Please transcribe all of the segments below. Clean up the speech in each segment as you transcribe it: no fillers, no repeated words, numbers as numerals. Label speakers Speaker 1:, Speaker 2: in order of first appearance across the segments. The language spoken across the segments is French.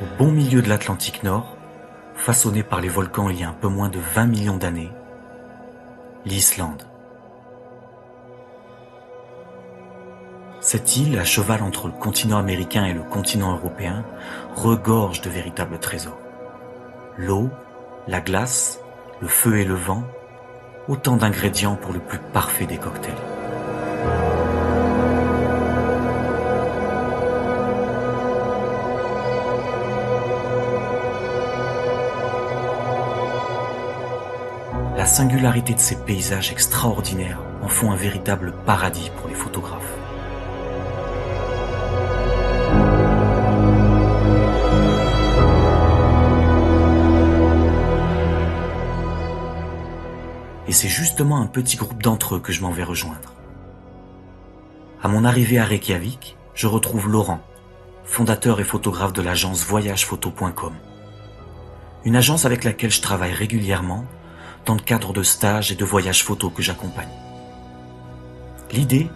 Speaker 1: au bon milieu de l'Atlantique Nord, façonnée par les volcans il y a un peu moins de 20 millions d'années, l'Islande. Cette île, à cheval entre le continent américain et le continent européen, regorge de véritables trésors. L'eau, la glace, le feu et le vent, autant d'ingrédients pour le plus parfait des cocktails. La singularité de ces paysages extraordinaires en font un véritable paradis pour les photographes. Et c'est justement un petit groupe d'entre eux que je m'en vais rejoindre. À mon arrivée à Reykjavik, je retrouve Laurent, fondateur et photographe de l'agence voyagephoto.com. Une agence avec laquelle je travaille régulièrement dans le cadre de stages et de voyages photos que j'accompagne. L'idée,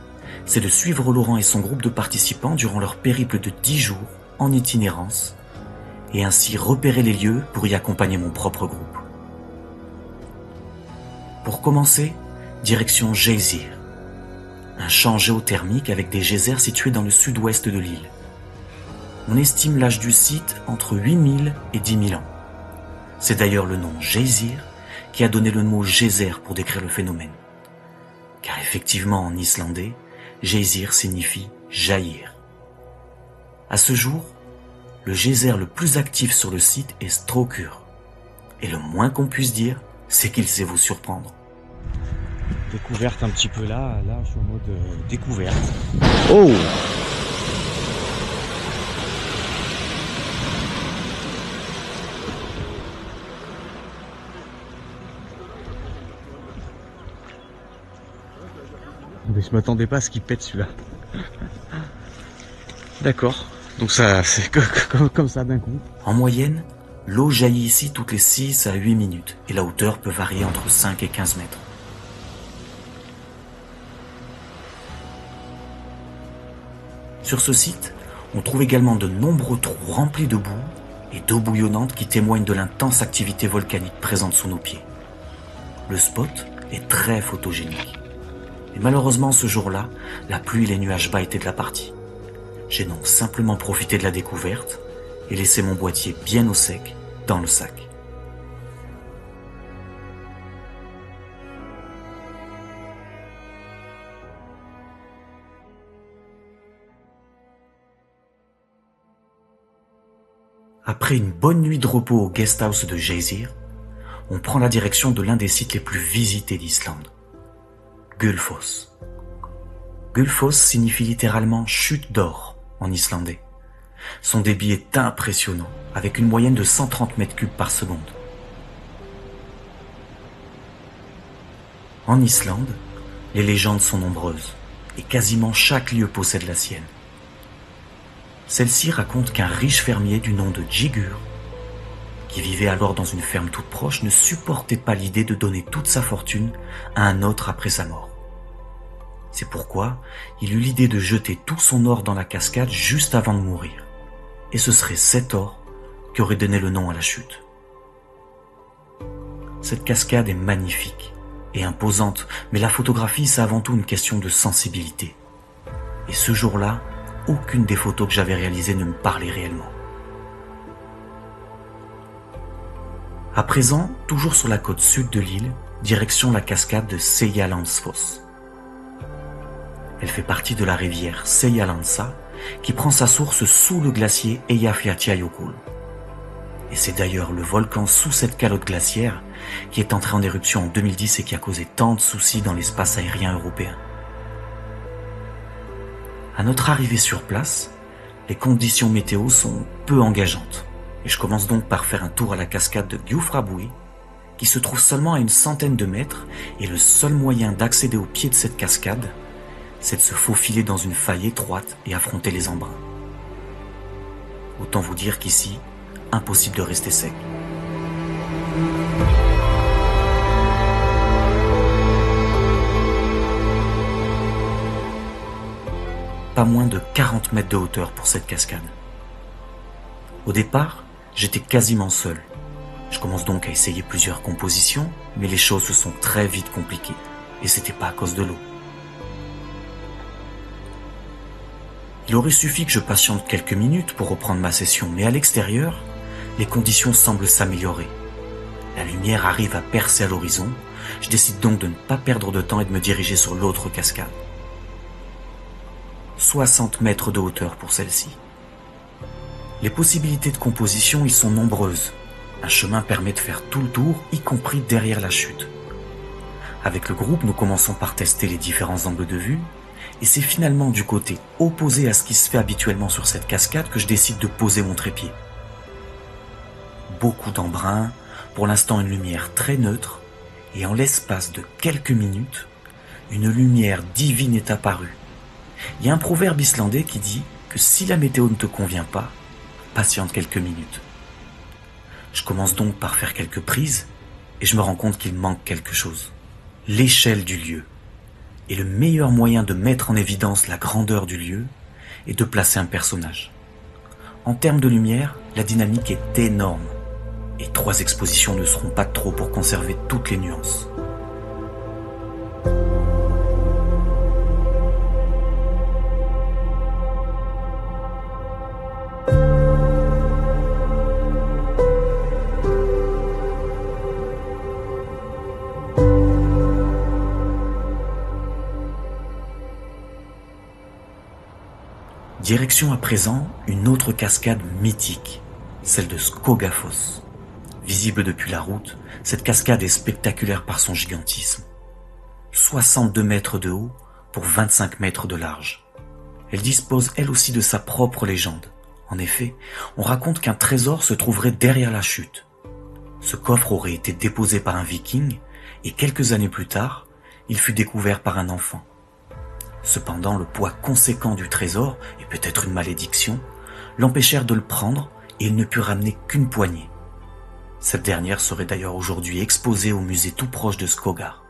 Speaker 1: c'est de suivre Laurent et son groupe de participants durant leur périple de 10 jours en itinérance et ainsi repérer les lieux pour y accompagner mon propre groupe. Pour commencer, direction Geysir, un champ géothermique avec des geysers situés dans le sud-ouest de l'île. On estime l'âge du site entre 8000 et 10 000 ans. C'est d'ailleurs le nom Geysir qui a donné le mot geyser pour décrire le phénomène. Car effectivement, en islandais, Geysir signifie jaillir. À ce jour, le geyser le plus actif sur le site est Strókur. Et le moins qu'on puisse dire, c'est qu'il sait vous surprendre.
Speaker 2: Découverte un petit peu là je suis en mode découverte. Oh! Mais je m'attendais pas à ce qu'il pète celui-là. D'accord. Donc ça, c'est comme ça d'un coup.
Speaker 1: En moyenne, l'eau jaillit ici toutes les 6 à 8 minutes et la hauteur peut varier entre 5 et 15 mètres. Sur ce site, on trouve également de nombreux trous remplis de boue et d'eau bouillonnante qui témoignent de l'intense activité volcanique présente sous nos pieds. Le spot est très photogénique. Et malheureusement, ce jour-là, la pluie et les nuages bas étaient de la partie. J'ai donc simplement profité de la découverte et laissé mon boîtier bien au sec dans le sac. Après une bonne nuit de repos au guest house de Geysir, on prend la direction de l'un des sites les plus visités d'Islande, Gullfoss. Gullfoss signifie littéralement chute d'or en islandais. Son débit est impressionnant, avec une moyenne de 130 mètres cubes par seconde. En Islande, les légendes sont nombreuses, et quasiment chaque lieu possède la sienne. Celle-ci raconte qu'un riche fermier du nom de Jigur, qui vivait alors dans une ferme toute proche, ne supportait pas l'idée de donner toute sa fortune à un autre après sa mort. C'est pourquoi il eut l'idée de jeter tout son or dans la cascade juste avant de mourir. Et ce serait cet or qui aurait donné le nom à la chute. Cette cascade est magnifique et imposante, mais la photographie, c'est avant tout une question de sensibilité. Et ce jour-là, aucune des photos que j'avais réalisées ne me parlait réellement. À présent, toujours sur la côte sud de l'île, direction la cascade de Seljalandsfoss. Elle fait partie de la rivière Seljalandsá, qui prend sa source sous le glacier Eyjafjallajökull. Et c'est d'ailleurs le volcan sous cette calotte glaciaire qui est entré en éruption en 2010 et qui a causé tant de soucis dans l'espace aérien européen. À notre arrivée sur place, les conditions météo sont peu engageantes. Et je commence donc par faire un tour à la cascade de Gljúfrabúi, qui se trouve seulement à une centaine de mètres, et le seul moyen d'accéder au pied de cette cascade, c'est de se faufiler dans une faille étroite et affronter les embruns. Autant vous dire qu'ici, impossible de rester sec. Pas moins de 40 mètres de hauteur pour cette cascade. Au départ, j'étais quasiment seul. Je commence donc à essayer plusieurs compositions, mais les choses se sont très vite compliquées, et c'était pas à cause de l'eau. Il aurait suffi que je patiente quelques minutes pour reprendre ma session, mais à l'extérieur, les conditions semblent s'améliorer. La lumière arrive à percer à l'horizon, je décide donc de ne pas perdre de temps et de me diriger sur l'autre cascade. 60 mètres de hauteur pour celle-ci. Les possibilités de composition y sont nombreuses. Un chemin permet de faire tout le tour, y compris derrière la chute. Avec le groupe, nous commençons par tester les différents angles de vue, et c'est finalement du côté opposé à ce qui se fait habituellement sur cette cascade que je décide de poser mon trépied. Beaucoup d'embrun, pour l'instant une lumière très neutre, et en l'espace de quelques minutes, une lumière divine est apparue. Il y a un proverbe islandais qui dit que si la météo ne te convient pas, patiente quelques minutes. Je commence donc par faire quelques prises, et je me rends compte qu'il manque quelque chose. L'échelle du lieu. Et le meilleur moyen de mettre en évidence la grandeur du lieu est de placer un personnage. En termes de lumière, la dynamique est énorme. Et 3 expositions ne seront pas trop pour conserver toutes les nuances. Direction à présent une autre cascade mythique, celle de Skogafoss. Visible depuis la route, cette cascade est spectaculaire par son gigantisme. 62 mètres de haut pour 25 mètres de large. Elle dispose elle aussi de sa propre légende. En effet, on raconte qu'un trésor se trouverait derrière la chute. Ce coffre aurait été déposé par un viking et quelques années plus tard, il fut découvert par un enfant. Cependant, le poids conséquent du trésor, et peut-être une malédiction, l'empêchèrent de le prendre et il ne put ramener qu'une poignée. Cette dernière serait d'ailleurs aujourd'hui exposée au musée tout proche de Skogar.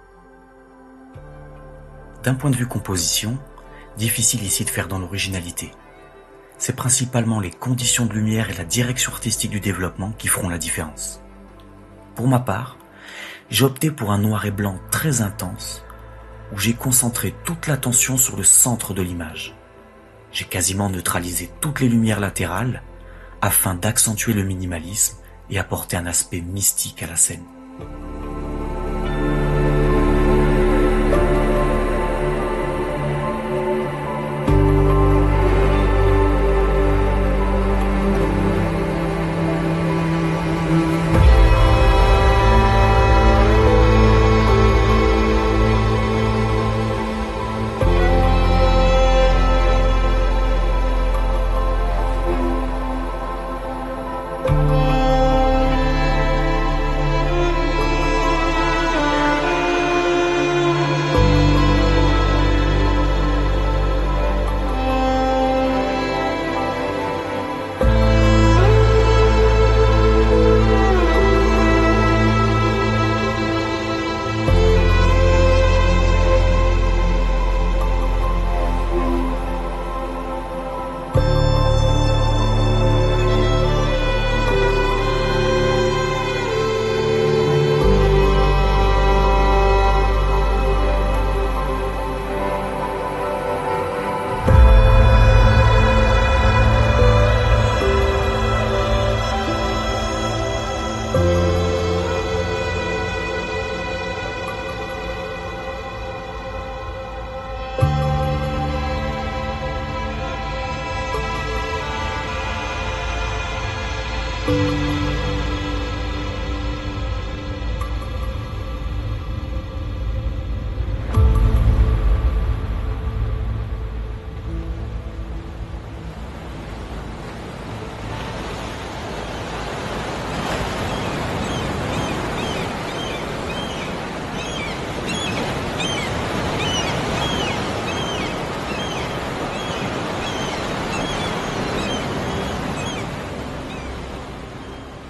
Speaker 1: D'un point de vue composition, difficile ici de faire dans l'originalité. C'est principalement les conditions de lumière et la direction artistique du développement qui feront la différence. Pour ma part, j'ai opté pour un noir et blanc très intense, où j'ai concentré toute l'attention sur le centre de l'image. J'ai quasiment neutralisé toutes les lumières latérales afin d'accentuer le minimalisme et apporter un aspect mystique à la scène.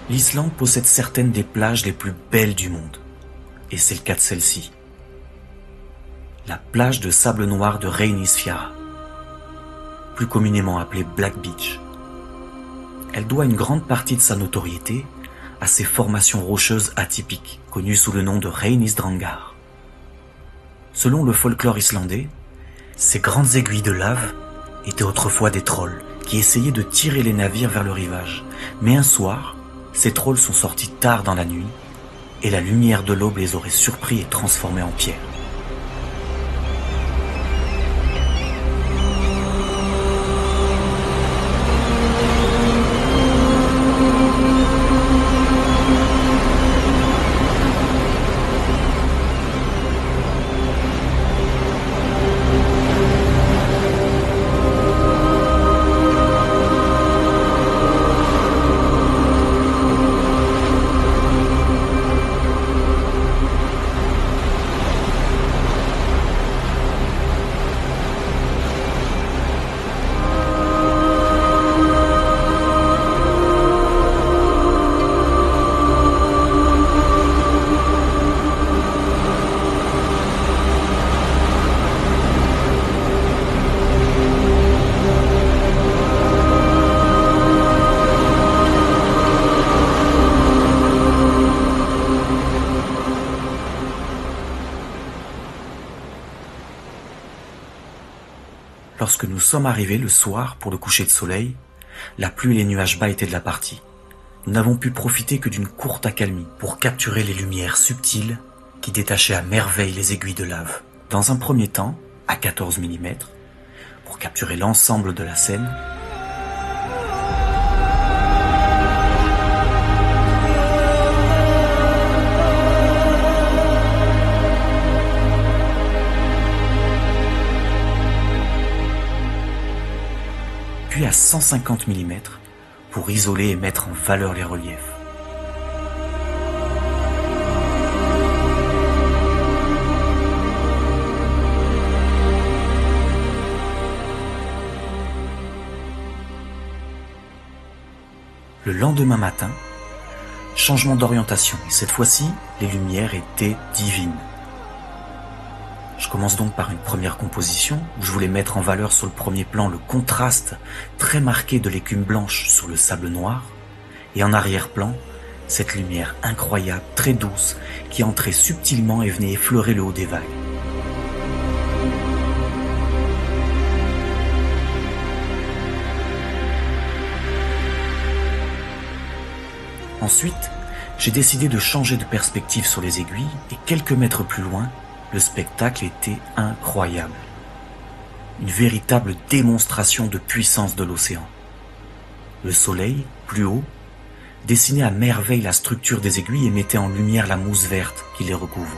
Speaker 1: L'Islande possède certaines des plages les plus belles du monde. Et c'est le cas de celle-ci. La plage de sable noir de Reynisfjara, plus communément appelée Black Beach. elle doit une grande partie de sa notoriété à ces formations rocheuses atypiques, connues sous le nom de Reynisdrangar. Selon le folklore islandais, ces grandes aiguilles de lave étaient autrefois des trolls qui essayaient de tirer les navires vers le rivage. Mais un soir, ces trolls sont sortis tard dans la nuit et la lumière de l'aube les aurait surpris et transformés en pierre. Lorsque nous sommes arrivés le soir pour le coucher de soleil, la pluie et les nuages bas étaient de la partie. Nous n'avons pu profiter que d'une courte accalmie pour capturer les lumières subtiles qui détachaient à merveille les aiguilles de lave. Dans un premier temps, à 14 mm, pour capturer l'ensemble de la scène, puis à 150 mm pour isoler et mettre en valeur les reliefs. Le lendemain matin, changement d'orientation, et cette fois-ci, les lumières étaient divines. Je commence donc par une première composition où je voulais mettre en valeur sur le premier plan le contraste très marqué de l'écume blanche sur le sable noir, et en arrière-plan, cette lumière incroyable, très douce, qui entrait subtilement et venait effleurer le haut des vagues. Ensuite, j'ai décidé de changer de perspective sur les aiguilles, et quelques mètres plus loin, le spectacle était incroyable. Une véritable démonstration de puissance de l'océan. Le soleil, plus haut, dessinait à merveille la structure des aiguilles et mettait en lumière la mousse verte qui les recouvre.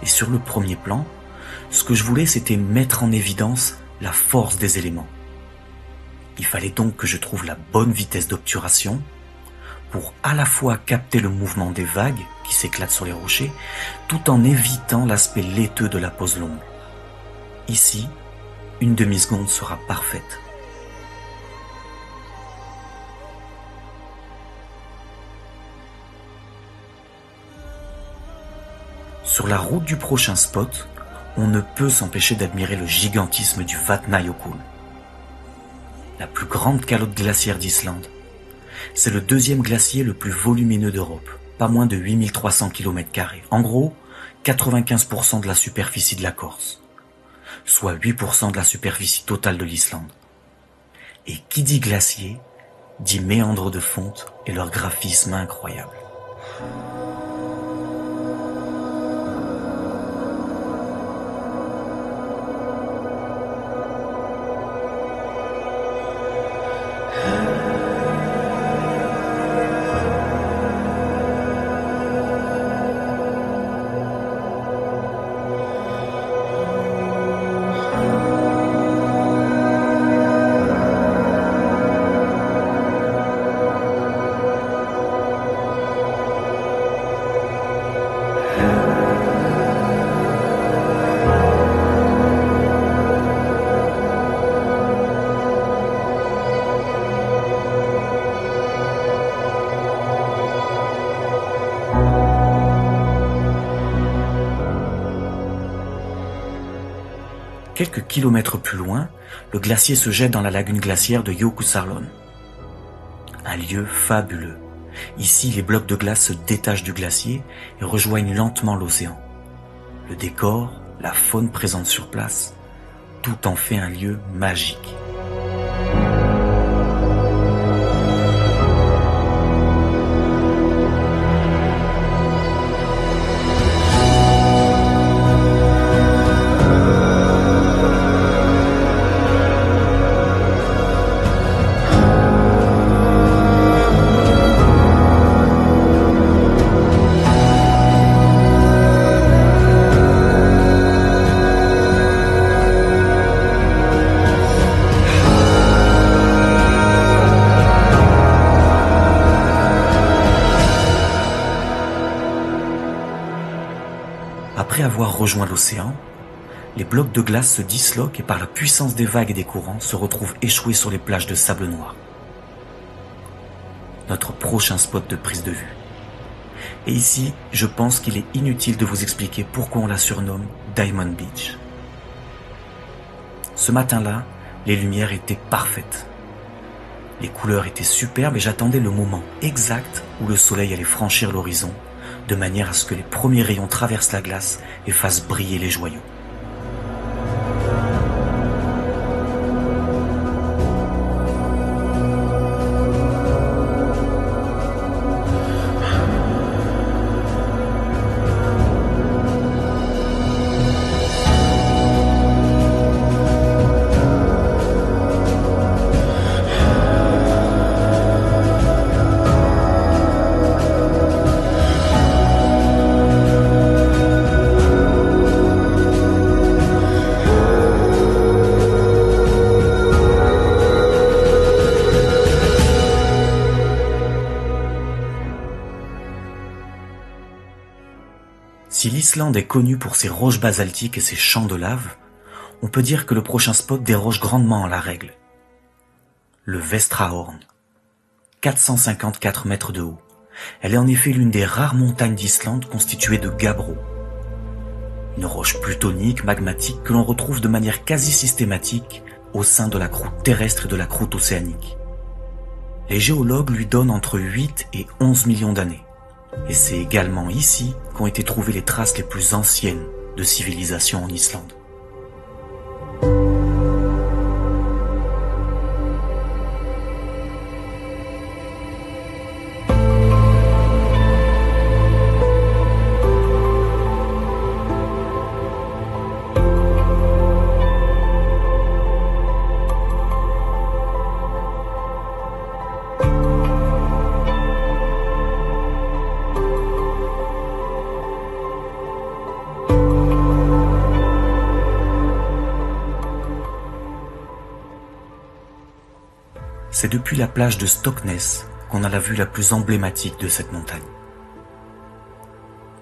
Speaker 1: Et sur le premier plan, ce que je voulais, c'était mettre en évidence la force des éléments. Il fallait donc que je trouve la bonne vitesse d'obturation pour à la fois capter le mouvement des vagues qui s'éclatent sur les rochers, tout en évitant l'aspect laiteux de la pose longue. Ici, une demi-seconde sera parfaite. Sur la route du prochain spot, on ne peut s'empêcher d'admirer le gigantisme du Vatnajökull, la plus grande calotte glaciaire d'Islande. C'est le deuxième glacier le plus volumineux d'Europe, pas moins de 8300 km². En gros, 95% de la superficie de la Corse, soit 8% de la superficie totale de l'Islande. Et qui dit glacier, dit méandres de fonte et leur graphisme incroyable. Quelques kilomètres plus loin, le glacier se jette dans la lagune glaciaire de Jökulsárlón. Un lieu fabuleux. Ici, les blocs de glace se détachent du glacier et rejoignent lentement l'océan. Le décor, la faune présente sur place, tout en fait un lieu magique. Après avoir rejoint l'océan, les blocs de glace se disloquent et par la puissance des vagues et des courants se retrouvent échoués sur les plages de sable noir. Notre prochain spot de prise de vue. Et ici, je pense qu'il est inutile de vous expliquer pourquoi on la surnomme Diamond Beach. Ce matin-là, les lumières étaient parfaites. Les couleurs étaient superbes et j'attendais le moment exact où le soleil allait franchir l'horizon, de manière à ce que les premiers rayons traversent la glace et fassent briller les joyaux. Si l'Islande est connue pour ses roches basaltiques et ses champs de lave, on peut dire que le prochain spot déroge grandement à la règle. Le Vestrahorn. 454 mètres de haut. Elle est en effet l'une des rares montagnes d'Islande constituées de gabbro. Une roche plutonique, magmatique, que l'on retrouve de manière quasi systématique au sein de la croûte terrestre et de la croûte océanique. Les géologues lui donnent entre 8 et 11 millions d'années. Et c'est également ici qu'ont été trouvées les traces les plus anciennes de civilisation en Islande. C'est depuis la plage de Stockness qu'on a la vue la plus emblématique de cette montagne.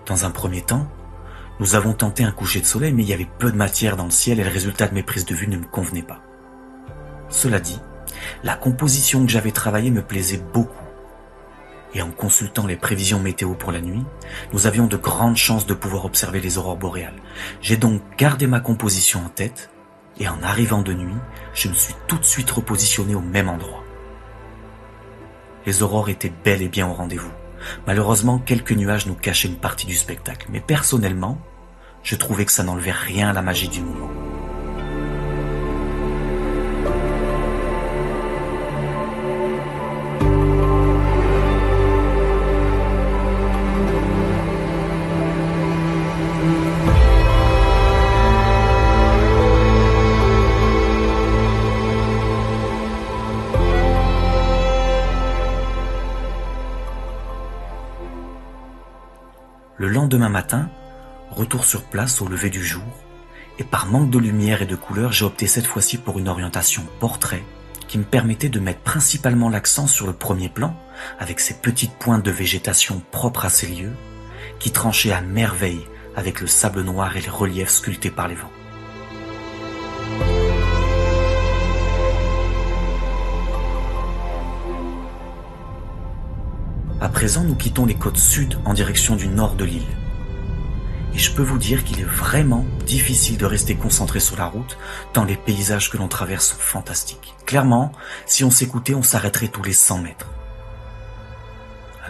Speaker 1: Dans un premier temps, nous avons tenté un coucher de soleil, mais il y avait peu de matière dans le ciel et le résultat de mes prises de vue ne me convenait pas. Cela dit, la composition que j'avais travaillée me plaisait beaucoup. Et en consultant les prévisions météo pour la nuit, nous avions de grandes chances de pouvoir observer les aurores boréales. J'ai donc gardé ma composition en tête, et en arrivant de nuit, je me suis tout de suite repositionné au même endroit. Les aurores étaient bel et bien au rendez-vous. Malheureusement, quelques nuages nous cachaient une partie du spectacle, mais personnellement, je trouvais que ça n'enlevait rien à la magie du moment. Le lendemain matin, retour sur place au lever du jour, et par manque de lumière et de couleur, j'ai opté cette fois-ci pour une orientation portrait qui me permettait de mettre principalement l'accent sur le premier plan, avec ses petites pointes de végétation propres à ces lieux, qui tranchaient à merveille avec le sable noir et les reliefs sculptés par les vents. À présent, nous quittons les côtes sud en direction du nord de l'île. Et je peux vous dire qu'il est vraiment difficile de rester concentré sur la route, tant les paysages que l'on traverse sont fantastiques. Clairement, si on s'écoutait, on s'arrêterait tous les 100 mètres.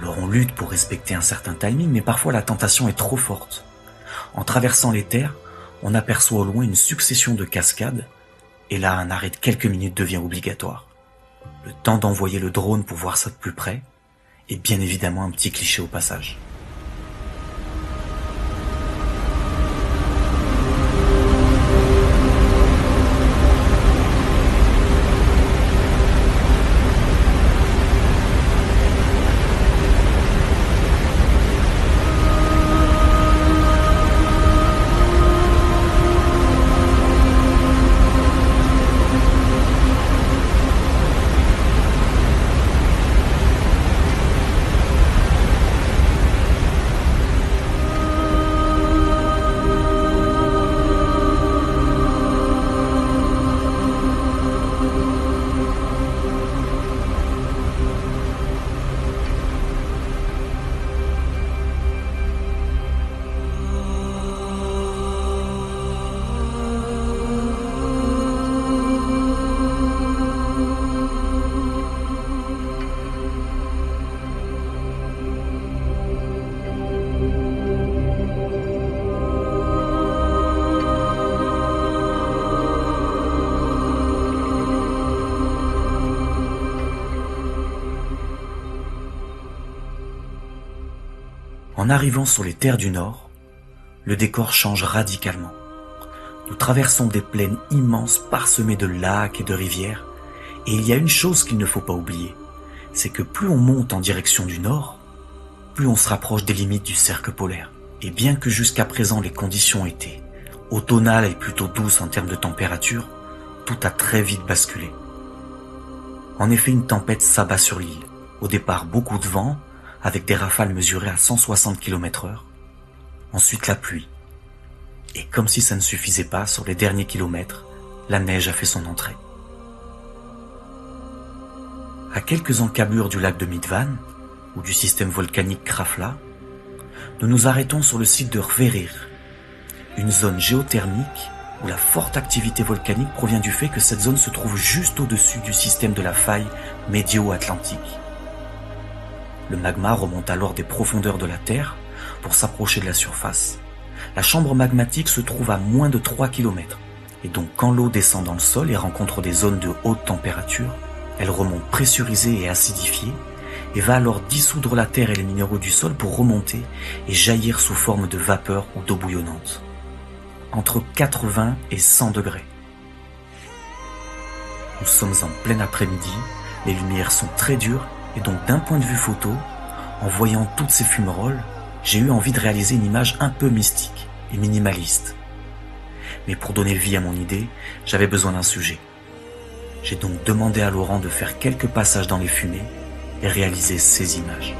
Speaker 1: Alors on lutte pour respecter un certain timing, mais parfois la tentation est trop forte. En traversant les terres, on aperçoit au loin une succession de cascades, et là un arrêt de quelques minutes devient obligatoire. Le temps d'envoyer le drone pour voir ça de plus près, et bien évidemment un petit cliché au passage. En arrivant sur les terres du Nord, le décor change radicalement. Nous traversons des plaines immenses parsemées de lacs et de rivières, et il y a une chose qu'il ne faut pas oublier, c'est que plus on monte en direction du Nord, plus on se rapproche des limites du cercle polaire. Et bien que jusqu'à présent les conditions étaient automnales et plutôt douces en termes de température, tout a très vite basculé. En effet, une tempête s'abat sur l'île. Au départ, beaucoup de vent, avec des rafales mesurées à 160 km/h. Ensuite la pluie. Et comme si ça ne suffisait pas, sur les derniers kilomètres, la neige a fait son entrée. À quelques encablures du lac de Midvan, ou du système volcanique Krafla, nous nous arrêtons sur le site de Rverir, une zone géothermique où la forte activité volcanique provient du fait que cette zone se trouve juste au-dessus du système de la faille médio-atlantique. Le magma remonte alors des profondeurs de la Terre pour s'approcher de la surface. La chambre magmatique se trouve à moins de 3 km. Et donc quand l'eau descend dans le sol et rencontre des zones de haute température, elle remonte pressurisée et acidifiée et va alors dissoudre la terre et les minéraux du sol pour remonter et jaillir sous forme de vapeur ou d'eau bouillonnante. Entre 80 et 100 degrés. Nous sommes en plein après-midi, les lumières sont très dures et donc d'un point de vue photo, en voyant toutes ces fumerolles, j'ai eu envie de réaliser une image un peu mystique et minimaliste. Mais pour donner vie à mon idée, j'avais besoin d'un sujet. J'ai donc demandé à Laurent de faire quelques passages dans les fumées et réaliser ces images.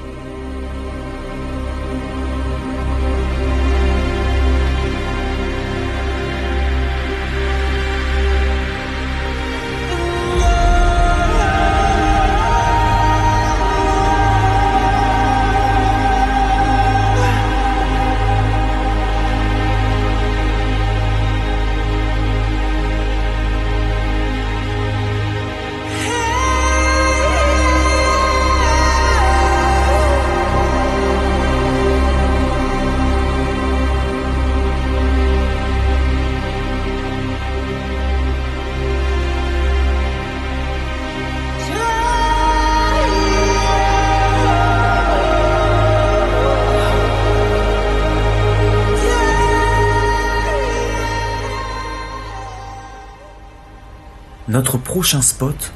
Speaker 1: Notre prochain spot,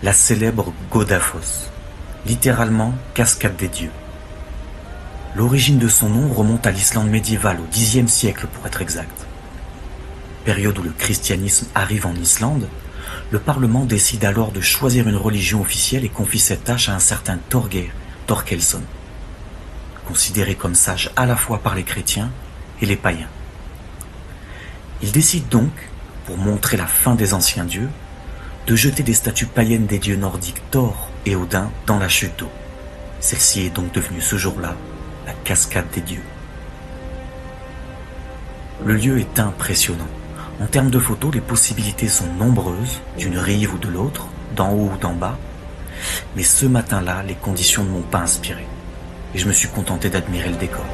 Speaker 1: la célèbre Godafoss, littéralement cascade des dieux. L'origine de son nom remonte à l'Islande médiévale, au Xe siècle pour être exact. Période où le christianisme arrive en Islande, le Parlement décide alors de choisir une religion officielle et confie cette tâche à un certain Thorgeir Thorkelsson, considéré comme sage à la fois par les chrétiens et les païens. Il décide donc, pour montrer la fin des anciens dieux, de jeter des statues païennes des dieux nordiques Thor et Odin dans la chute d'eau. Celle-ci est donc devenue ce jour-là la cascade des dieux. Le lieu est impressionnant. En termes de photos, les possibilités sont nombreuses, d'une rive ou de l'autre, d'en haut ou d'en bas, mais ce matin-là, les conditions ne m'ont pas inspiré. et je me suis contenté d'admirer le décor.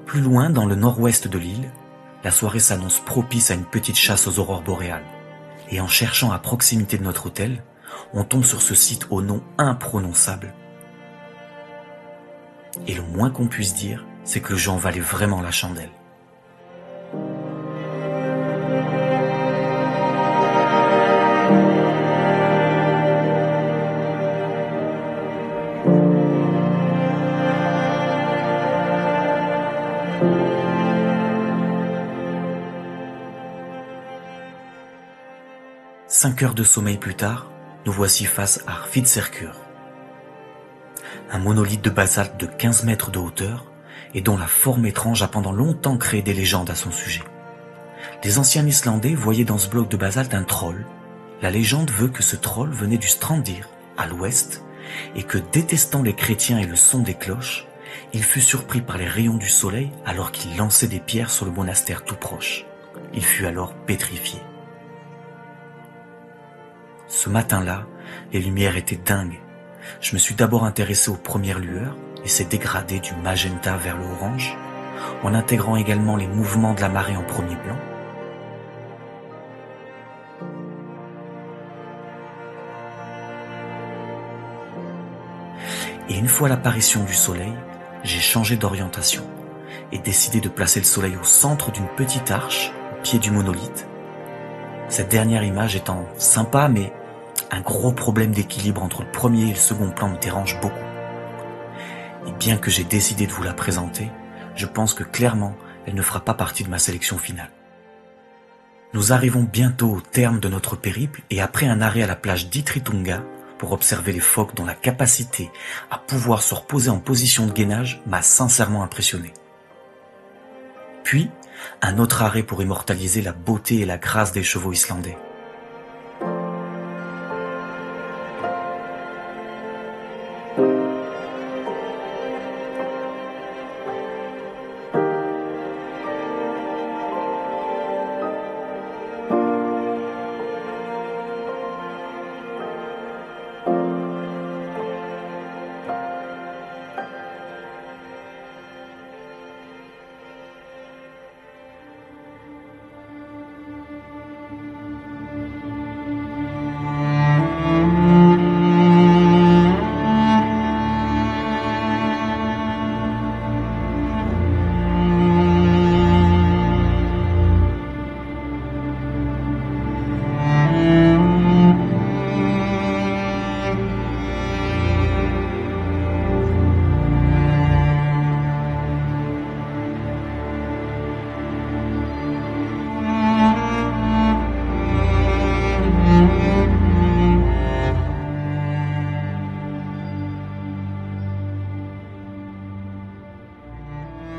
Speaker 1: Plus loin, dans le nord-ouest de l'île, la soirée s'annonce propice à une petite chasse aux aurores boréales. Et en cherchant à proximité de notre hôtel, on tombe sur ce site au nom imprononçable. Et le moins qu'on puisse dire, c'est que le jeu en valait vraiment la chandelle. Cinq heures de sommeil plus tard, nous voici face à Hrfitserkur, un monolithe de basalte de 15 mètres de hauteur et dont la forme étrange a pendant longtemps créé des légendes à son sujet. Les anciens Islandais voyaient dans ce bloc de basalte un troll. La légende veut que ce troll venait du Strandir, à l'ouest, et que, détestant les chrétiens et le son des cloches, il fut surpris par les rayons du soleil alors qu'il lançait des pierres sur le monastère tout proche. Il fut alors pétrifié. Ce matin-là, les lumières étaient dingues. Je me suis d'abord intéressé aux premières lueurs et s'est dégradé du magenta vers le orange, en intégrant également les mouvements de la marée en premier plan. Et une fois l'apparition du soleil, j'ai changé d'orientation et décidé de placer le soleil au centre d'une petite arche au pied du monolithe. Cette dernière image étant sympa, mais un gros problème d'équilibre entre le premier et le second plan me dérange beaucoup. Et bien que j'ai décidé de vous la présenter, je pense que clairement, elle ne fera pas partie de ma sélection finale. Nous arrivons bientôt au terme de notre périple et après un arrêt à la plage d'Itritunga pour observer les phoques dont la capacité à pouvoir se reposer en position de gainage m'a sincèrement impressionné. Puis, un autre arrêt pour immortaliser la beauté et la grâce des chevaux islandais.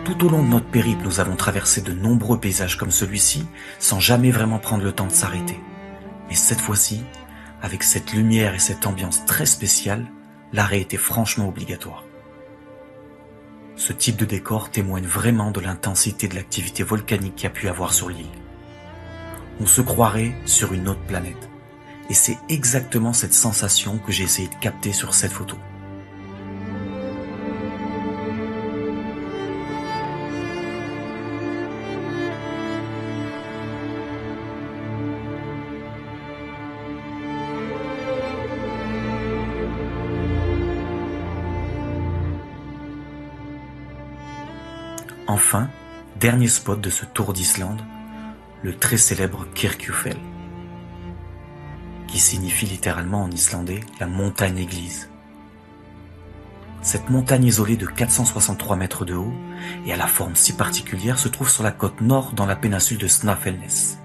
Speaker 1: Tout au long de notre périple, nous avons traversé de nombreux paysages comme celui-ci, sans jamais vraiment prendre le temps de s'arrêter. Mais cette fois-ci, avec cette lumière et cette ambiance très spéciale, l'arrêt était franchement obligatoire. Ce type de décor témoigne vraiment de l'intensité de l'activité volcanique qu'il y a pu avoir sur l'île. On se croirait sur une autre planète. Et c'est exactement cette sensation que j'ai essayé de capter sur cette photo. Enfin, dernier spot de ce tour d'Islande, le très célèbre Kirkjufell, qui signifie littéralement en islandais la montagne église. Cette montagne isolée de 463 mètres de haut et à la forme si particulière se trouve sur la côte nord dans la péninsule de Snaefellsnes.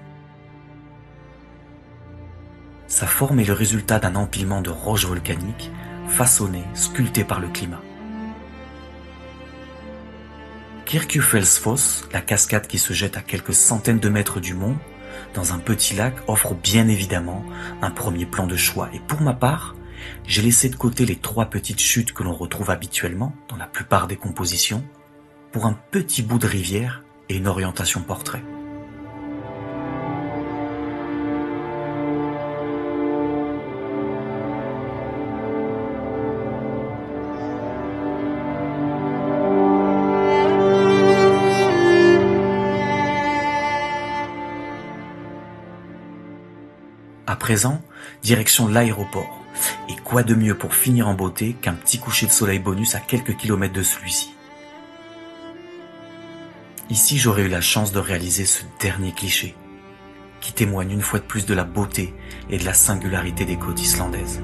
Speaker 1: Sa forme est le résultat d'un empilement de roches volcaniques façonnées, sculptées par le climat. Kirkjufellsfoss, la cascade qui se jette à quelques centaines de mètres du mont, dans un petit lac, offre bien évidemment un premier plan de choix. Et pour ma part, j'ai laissé de côté les 3 petites chutes que l'on retrouve habituellement dans la plupart des compositions pour un petit bout de rivière et une orientation portrait. À présent, direction l'aéroport. Et quoi de mieux pour finir en beauté qu'un petit coucher de soleil bonus à quelques kilomètres de celui-ci. Ici, j'aurais eu la chance de réaliser ce dernier cliché, qui témoigne une fois de plus de la beauté et de la singularité des côtes islandaises.